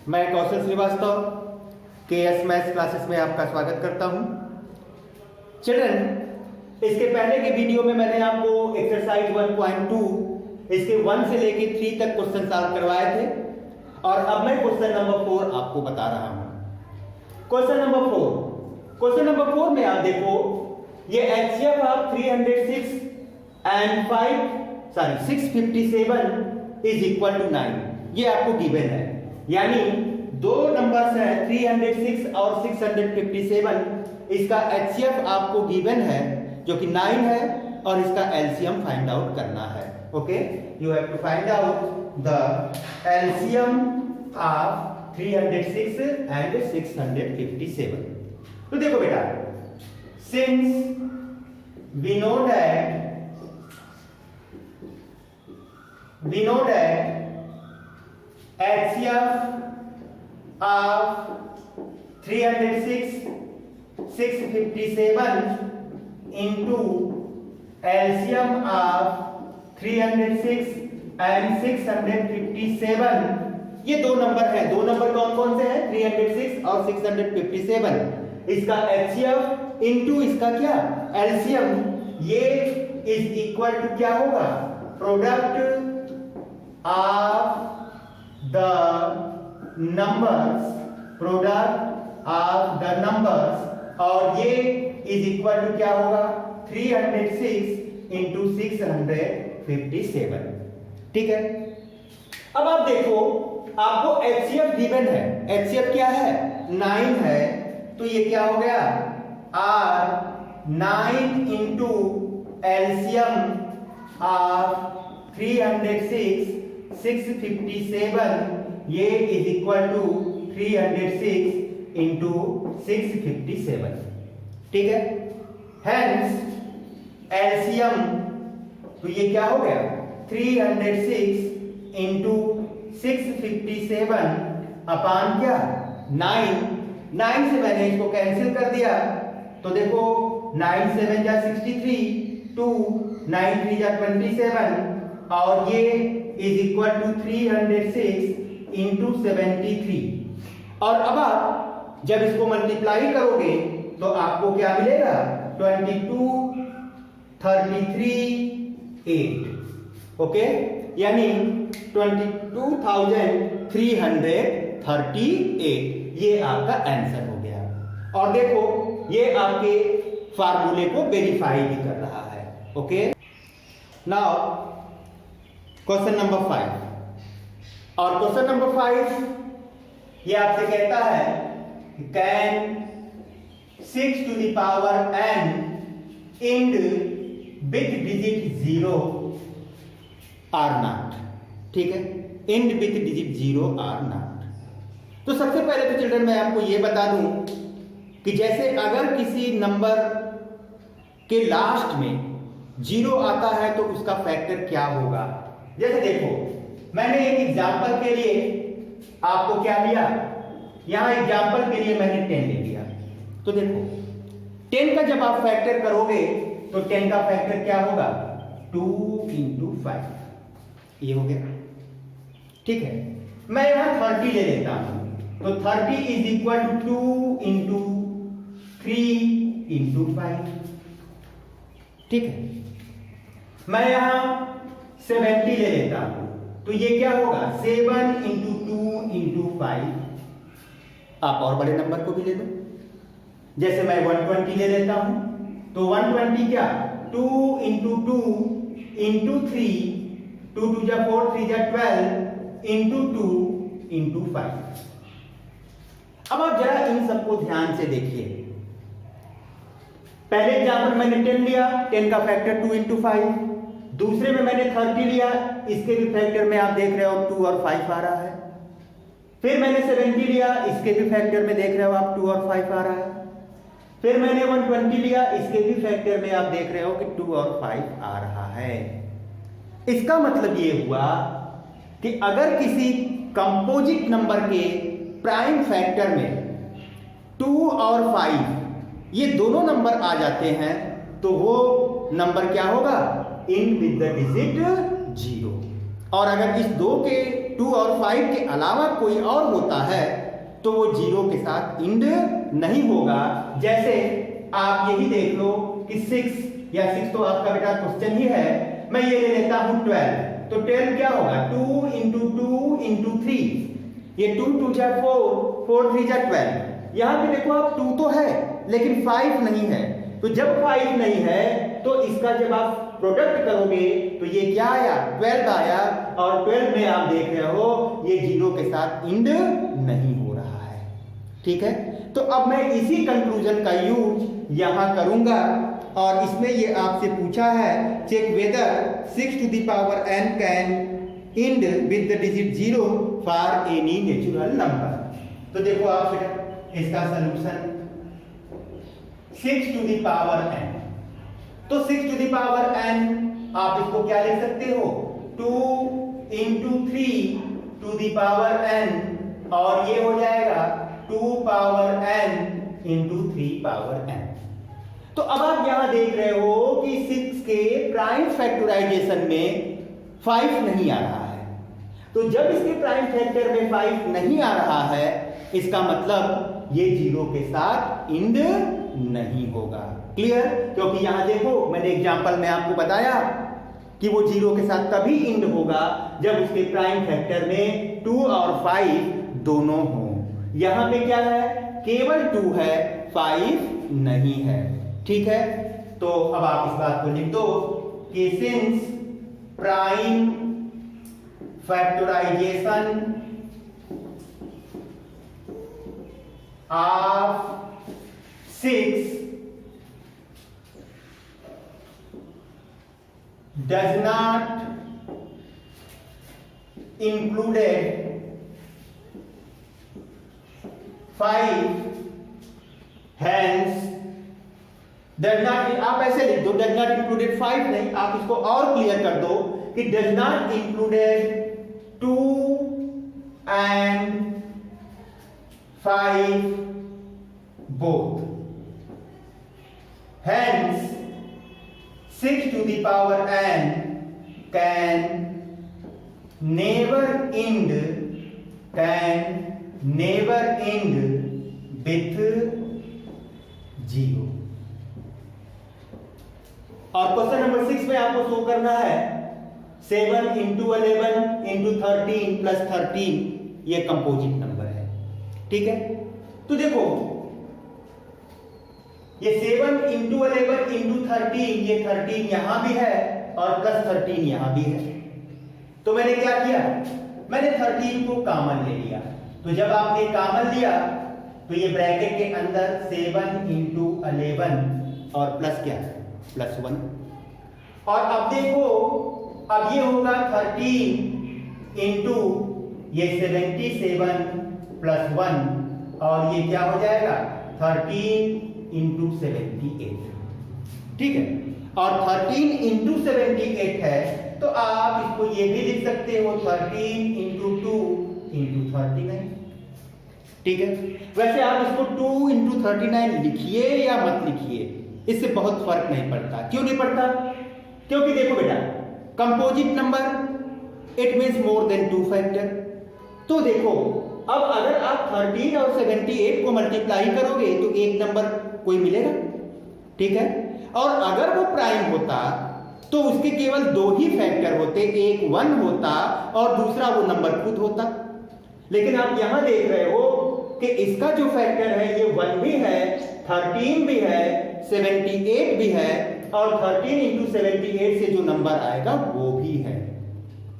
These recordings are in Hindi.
मैं कौशल श्रीवास्तव KS मैथ्स क्लासेस में आपका स्वागत करता हूं। चिल्ड्रन, इसके पहले के वीडियो में मैंने आपको एक्सरसाइज 1.2 इसके 1 से लेके 3 तक क्वेश्चन सॉल्व करवाए थे और अब मैं क्वेश्चन नंबर 4 आपको बता रहा हूं। क्वेश्चन नंबर 4 में आप देखो, ये HCF of 306 and 657 is equal to 9, ये आपको गिवन है। यानी दो नंबर्स है 306 और 657, इसका HCF आपको गिवन है जो कि 9 है और इसका LCM फाइंड आउट करना है। Okay, you have to find out the LCM of 306 and 657। तो देखो बेटा, since we know that HCF of 306 657 into LCM of 306 and 657, ये दो नंबर है। दो नंबर कौन कौन से हैं? 306 और 657। इसका HCF इंटू इसका क्या LCM, ये इज इक्वल टू क्या होगा? प्रोडक्ट ऑफ द नंबर्स, और ये इज इक्वल टू क्या होगा? 306 इंटू 657। ठीक है, अब आप देखो, आपको HCF गिवन है। HCF क्या है? 9 है, तो ये क्या हो गया? R 9 इंटू LCM ऑफ 306 657, ये इज इक्वल टू 306 इंटू 657। ठीक है, हेंस LCM, तो ये क्या हो गया? 306 इंटू 657 अपान क्या? 9 से मैंने इसको कैंसिल कर दिया, तो देखो 9 7 जा 63, 2 9 3 जा 27, और ये इज इक्वल टू 306 इंटू 73। और अब आप जब इसको मल्टीप्लाई करोगे तो आपको क्या मिलेगा? 22 33 8। ओके, यानी 22,338, ये आपका आंसर हो गया। और देखो, ये आपके फार्मूले को वेरीफाई भी कर रहा है। Okay, now question number 5। और क्वेश्चन नंबर 5 ये आपसे कहता है, can 6 to the power n end with digit 0 or not। ठीक है, end with digit 0 or not। तो सबसे पहले तो चिल्ड्रन मैं आपको ये बता दूं कि जैसे अगर किसी नंबर के लास्ट में 0 आता है तो उसका फैक्टर क्या होगा। जैसे देखो, मैंने एक एग्जांपल के लिए आपको क्या लिया, यहां एग्जांपल के लिए मैंने 10 ले लिया। तो देखो, 10 का जब आप फैक्टर करोगे तो 10 का फैक्टर क्या होगा? 2 इंटू 5, ये हो गया। ठीक है, मैं यहां 30 ले लेता हूं, तो 30 is equal to 2 into 3 into 5। ठीक है, मैं यहां 70 ले लेता हूं, तो ये क्या होगा? 7 इंटू 2 इंटू 5। आप और बड़े नंबर को भी ले लो, जैसे मैं 120 ले लेता हूं, तो 120 क्या? 2 इंटू 2 इंटू 3, 2 2 जा 4, 3 जा 12 इंटू 2 इंटू 5। अब आप जरा इन सबको ध्यान से देखिए। पहले एग्जाम्पल मैंने 10 लिया, 10 का फैक्टर 2 इंटू 5। दूसरे में मैंने 30 लिया, इसके भी फैक्टर में आप देख रहे हो 2 और 5 आ रहा है। फिर मैंने 70 लिया, इसके भी फैक्टर में देख रहे हो आप 2 और 5 आ रहा है। फिर मैंने 120 लिया, इसके भी फैक्टर में आप देख रहे हो कि 2 और 5 आ रहा है। इसका मतलब ये हुआ कि अगर किसी कंपोजिट नंबर के प्राइम फैक्टर में 2 और 5 ये दोनों नंबर आ जाते हैं तो वो नंबर क्या होगा? And with the digit 0। और अगर इस दो के 2 और 5 के अलावा कोई और होता है तो वो 0 के साथ इंड नहीं होगा। जैसे आप यही देख लो कि 6 या 6 तो आपका बेटा क्वेश्चन ही है, मैं ये ले लेता हूं 12, तो 12 क्या होगा 2 इंटू 2 इंटू 3, ये 2 2 जा 4, 4 3 जा 12। यहां पे देखो आप 2 तो है लेकिन 5 नहीं है, तो जब 5 नहीं है तो इसका जब आप प्रोडक्ट करोगे तो ये क्या आया 12 आया, और 12 में आप देख रहे हो ये 0 के साथ इंड नहीं हो रहा है। ठीक है, तो अब मैं इसी कंक्लूजन का यूज यहां करूंगा, और इसमें ये आपसे पूछा है check whether 6 to the power n can end with the digit 0 for any natural number. तो देखो आप इसका solution 6 to the power n, तो 6 to the power n आप इसको क्या लिख सकते हो 2 into 3 to the power n, और ये हो जाएगा 2 power n into 3 power n। तो अब आप यहां देख रहे हो कि 6 के प्राइम फैक्टराइजेशन में 5 नहीं आ रहा है, तो जब इसके प्राइम फैक्टर में 5 नहीं आ रहा है इसका मतलब ये 0 के साथ इंड नहीं होगा। क्लियर? क्योंकि यहां देखो मैंने एग्जांपल में आपको बताया कि वो 0 के साथ तभी इंड होगा जब उसके प्राइम फैक्टर में 2 और 5 दोनों हो। यहां पे क्या है केवल 2 है 5 नहीं है। ठीक है, तो अब आप इस बात को लिख दो कि since prime factorization of 6 does not included 5, hence does not, आप ऐसे लिख दो does not included 5 नहीं, आप इसको और क्लियर कर दो कि does not included 2 and 5 both, hence 6 to the power n can never end with 0। और क्वेश्चन नंबर 6 में आपको शो करना है 7 इंटू 11 इंटू 13 प्लस 13, ये कंपोजिट नंबर है। ठीक है, तो देखो ये 7 इंटू 11 इंटू 13, ये 13 यहां भी है और प्लस 13 यहां भी है। तो मैंने क्या किया, मैंने 13 को कॉमन ले लिया, तो जब आपने कॉमन लिया तो ये ब्रैकेट के अंदर 7 इंटू 11 और प्लस क्या है प्लस 1, और अब देखो अब ये होगा 13 इंटू ये 77 प्लस 1, और ये क्या हो जाएगा 13 इंटू 78। ठीक है, और 13 इंटू 78 है तो आप इसको ये भी लिख सकते हो 13 इंटू 2 इंटू 39। ठीक है, वैसे आप इसको 2 इंटू 39 लिखिए या मत लिखिए, इससे बहुत फर्क नहीं पड़ता। क्यों नहीं पड़ता? क्योंकि देखो बेटा composite number it means more than 2 factor. तो देखो अब अगर आप 13 और 78 को मल्टीप्लाई करोगे तो एक नंबर कोई मिलेगा। ठीक है, और अगर वो प्राइम होता तो उसके केवल 2 ही फैक्टर होते, एक 1 होता और दूसरा वो नंबर खुद होता। लेकिन आप यहां देख रहे हो कि इसका जो फैक्टर है ये 1 भी है, 13 भी है, 78 भी है, और 13 इंटू 78 से जो नंबर आएगा वो भी है।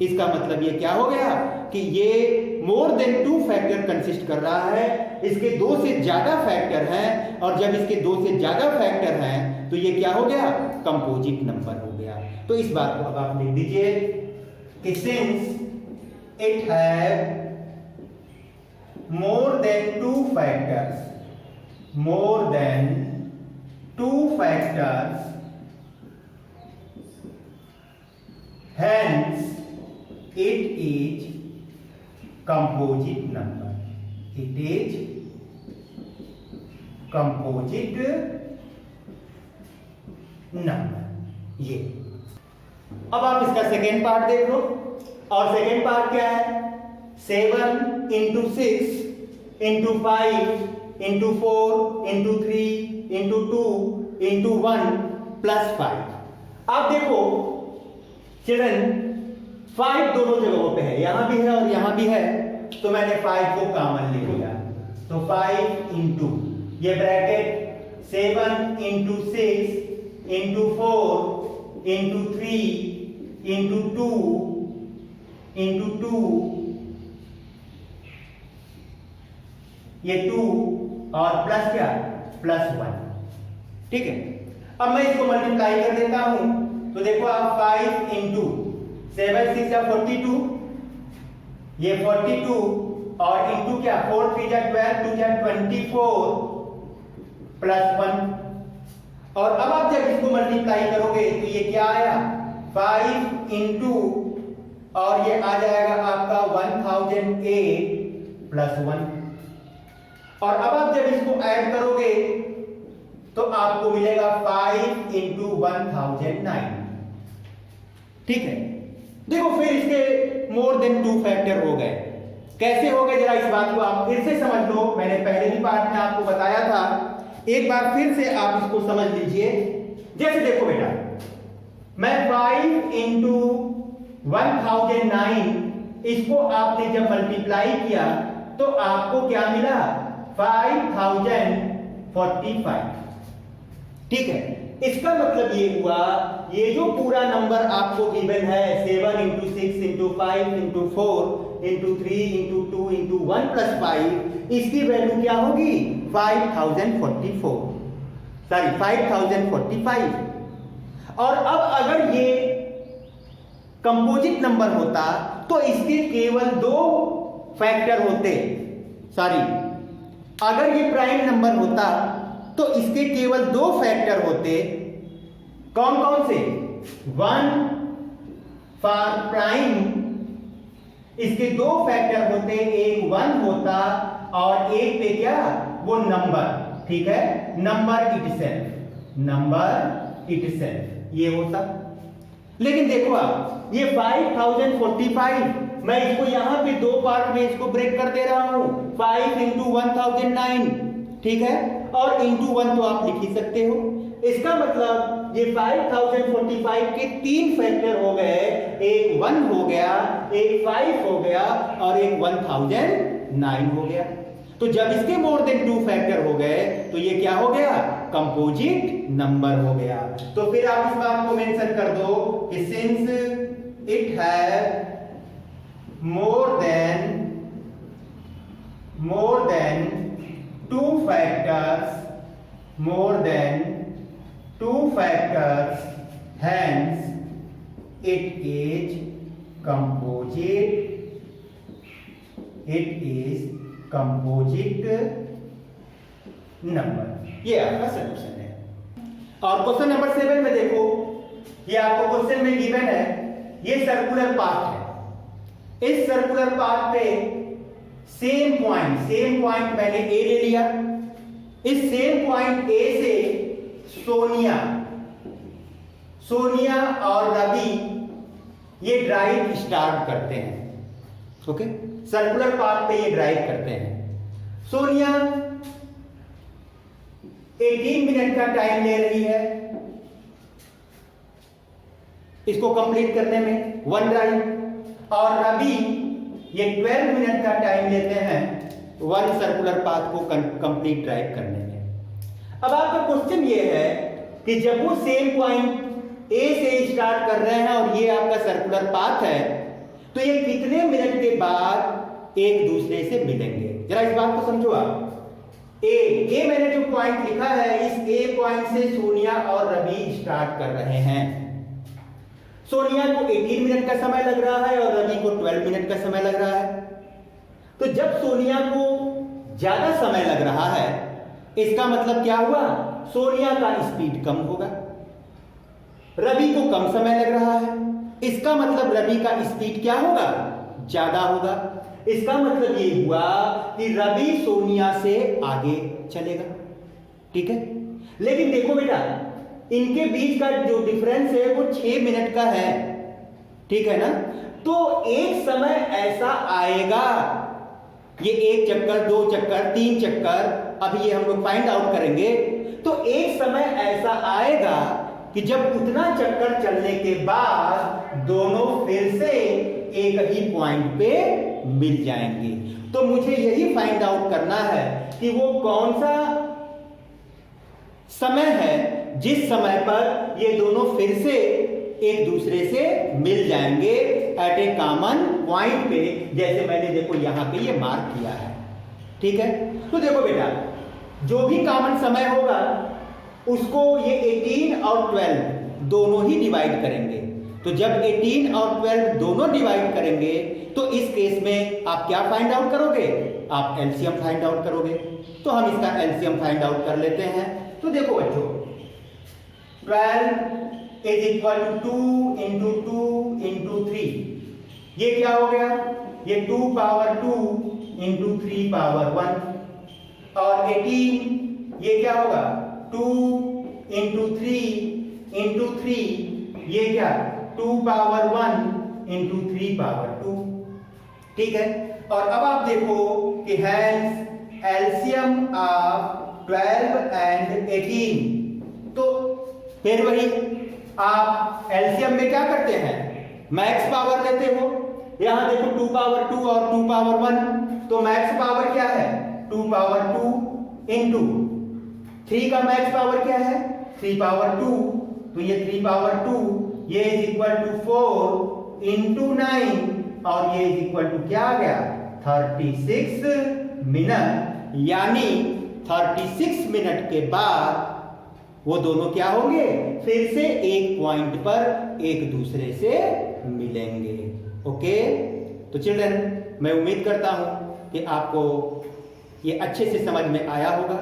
इसका मतलब ये क्या हो गया कि ये मोर देन 2 फैक्टर कंसिस्ट कर रहा है, इसके 2 से ज्यादा फैक्टर हैं, और जब इसके 2 से ज्यादा फैक्टर हैं तो ये क्या हो गया कंपोजिट नंबर हो गया। तो इस बात को अब आप लिख दीजिए कि since it have more than 2 factors, hence it is composite number, it is composite number। ये अब आप इसका सेकेंड पार्ट देख लो, और सेकेंड पार्ट क्या है 7 into 6 into 5 into 4 into 3 into 2 into 1 plus 5। आप देखो चिल्ड्रन 5 दोनों जगहों पे है, यहां भी है और यहां भी है, तो मैंने 5 को कॉमन ले लिया। तो 5 इंटू ये bracket 7 into 6 into 4 into 3 into 2 into 2, ये 2 और प्लस क्या, प्लस 1। ठीक है, अब मैं इसको मल्टीप्लाई कर देता हूं, तो देखो आप 5 इंटू 7 6 या 42, ये 42 और इंटू क्या 4 3 जा 12 2 जा 24 प्लस 1। और अब आप जब इसको मल्टीप्लाई करोगे तो ये क्या आया 5 इंटू और ये आ जाएगा आपका 1008 प्लस 1। और अब आप जब इसको ऐड करोगे तो आपको मिलेगा 5 इंटू 1009। ठीक है, देखो फिर इसके मोर देन 2 फैक्टर हो गए। कैसे हो गए जरा इस बात को आप फिर से समझ लो, मैंने पहले ही पार्ट में आपको बताया था, एक बार फिर से आप इसको समझ लीजिए। जैसे देखो बेटा, मैं 5 इंटू 1009 इसको आपने जब मल्टीप्लाई किया तो आपको क्या मिला 5045। ठीक है, इसका मतलब ये हुआ ये जो पूरा नंबर आपको गिवन है 7 into 6 into 5 into 4 into 3 into 2 into 1 plus 5, इसकी वैल्यू क्या होगी 5045। और अब अगर ये कंपोजिट नंबर होता तो इसके केवल 2 फैक्टर होते, सॉरी अगर ये प्राइम नंबर होता तो इसके केवल 2 फैक्टर होते। कौन कौन से, 1 फॉर प्राइम, इसके 2 फैक्टर होते, एक 1 होता और एक पे क्या वो नंबर। ठीक है, नंबर इटसेल्फ ये होता। लेकिन देखो आप ये 5045 मैं इसको यहां पे 2 पार्ट में इसको ब्रेक कर दे रहा हूं, 5 इंटू 1009। ठीक है, और इंटू 1 तो आप लिख ही सकते हो। इसका मतलब ये 5045 के 3 फैक्टर हो गए, एक 1 हो गया, एक 5 हो गया और एक 1009 हो गया। तो जब इसके मोर देन 2 फैक्टर हो गए तो ये क्या हो गया कंपोजिट नंबर हो गया। तो फिर आप इस बात को मेंशन कर दो कि सिंस इट है more than 2 factors, hence it is composite number. ये आपका सॉल्यूशन है। और क्वेश्चन नंबर 7 में देखो, ये आपको क्वेश्चन में गिवन है, ये सर्कुलर पाथ है। इस सर्कुलर पाथ पे सेम पॉइंट मैंने ए ले लिया। इस सेम पॉइंट ए से सोनिया और रवि ये ड्राइव स्टार्ट करते हैं। ओके, सर्कुलर पाथ पे ये ड्राइव करते हैं। सोनिया 18 मिनट का टाइम ले रही है इसको कंप्लीट करने में 1 ड्राइव, और रवि ये 12 मिनट का टाइम लेते हैं 1 सर्कुलर पाथ को कंप्लीट ड्राइव करने में। अब आपका क्वेश्चन ये है कि जब वो सेम पॉइंट ए से स्टार्ट कर रहे हैं और ये आपका सर्कुलर पाथ है, तो ये कितने मिनट के बाद एक दूसरे से मिलेंगे, जरा इस बात को समझो आप। ए मैंने जो पॉइंट लिखा है, इस ए पॉइंट से सोनिया और रवि स्टार्ट कर रहे हैं। सोनिया को 18 मिनट का समय लग रहा है और रवि को 12 मिनट का समय लग रहा है। तो जब सोनिया को ज्यादा समय लग रहा है, इसका मतलब क्या हुआ, सोनिया का स्पीड कम होगा। रवि को कम समय लग रहा है, इसका मतलब रवि का स्पीड क्या होगा, ज्यादा होगा। इसका मतलब ये हुआ कि रवि सोनिया से आगे चलेगा। ठीक है, लेकिन देखो बेटा, इनके बीच का जो डिफरेंस है वो 6 मिनट का है। ठीक है ना, तो एक समय ऐसा आएगा, ये 1 चक्कर, 2 चक्कर, 3 चक्कर, अभी ये हम लोग फाइंड आउट करेंगे। तो एक समय ऐसा आएगा कि जब उतना चक्कर चलने के बाद दोनों फिर से एक ही पॉइंट पे मिल जाएंगे। तो मुझे यही फाइंड आउट करना है कि वो कौन सा समय है जिस समय पर ये दोनों फिर से एक दूसरे से मिल जाएंगे एट ए कॉमन पॉइंट पे, जैसे मैंने देखो यहां पे ये मार्क किया है। ठीक है, तो देखो बेटा, जो भी कॉमन समय होगा उसको ये 18 और 12 दोनों ही डिवाइड करेंगे। तो जब 18 और 12 दोनों डिवाइड करेंगे तो इस केस में आप क्या फाइंड आउट करोगे? आप एलसीएम फाइंड आउट करोगे। तो हम इसका एलसीएम फाइंड आउट कर लेते हैं। तो देखो बच्चों, 12 is equal to 2 into 2 into 3, ये क्या हो गया? ये 2 पावर 2 इंटू 3 पावर 1, और 18 ये क्या होगा? 2 इंटू 3 इंटू 3, ये क्या? 2 पावर 1 इंटू 3 पावर 2। ठीक है, और अब आप देखो कि हैंस एलसीएम ऑफ 12 एंड 18, तो फिर वही आप एलसीएम में क्या करते हैं? मैक्स पावर लेते हो। यहां देखो 2 पावर 2 और 2 पावर 1, तो मैक्स पावर क्या है? 2 पावर 2 इंटू 3 का मैक्स पावर क्या है? 3 पावर 2, तो ये 3 पावर 2 ये इज इक्वल टू 4 इंटू 9, और ये इज इक्वल टू क्या आ गया? 36 मिनट। यानी 36 मिनट के बाद वो दोनों क्या होंगे? फिर से एक पॉइंट पर एक दूसरे से मिलेंगे। ओके, तो चिल्ड्रन, मैं उम्मीद करता हूं कि आपको ये अच्छे से समझ में आया होगा।